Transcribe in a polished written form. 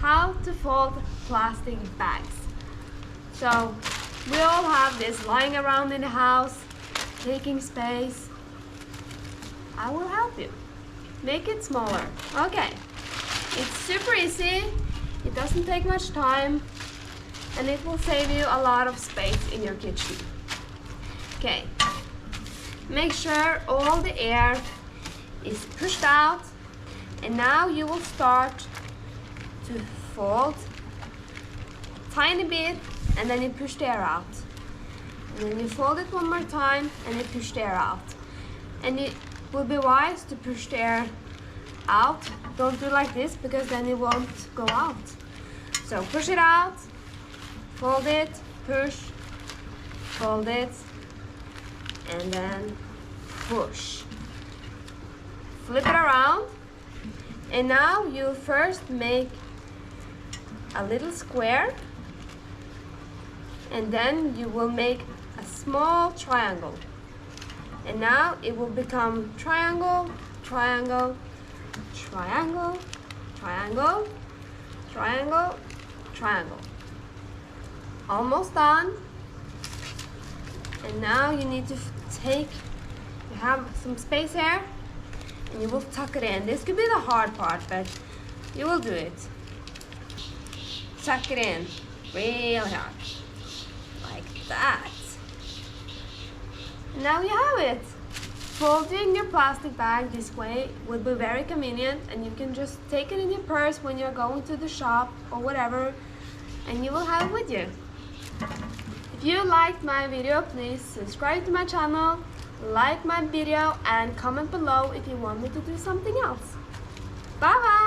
how to fold plastic bags. So we all have this lying around in the house, taking space. I will help you. Make it smaller. Okay. It's super easy. It doesn't take much time, and it will save you a lot of space in your kitchen. Okay. Make sure all the air is pushed out, and now you will start to fold a tiny bit, and then you push the air out. And then you fold it one more time, and you push the air out. And it will be wise to push the air out. Don't do like this, because then it won't go out. So push it out, fold it, push, fold it, and then push. Flip it around, and now you first make a little square, and then you will make a small triangle. And now it will become triangle, triangle, triangle, triangle, triangle, triangle. Almost done. And now you need to you have some space here, and you will tuck it in. This could be the hard part, but you will do it. Tuck it in real hard, like that. And now you have it. Folding your plastic bag this way would be very convenient, and you can just take it in your purse when you're going to the shop or whatever, and you will have it with you. If you liked my video, please subscribe to my channel, like my video, and comment below if you want me to do something else. Bye bye!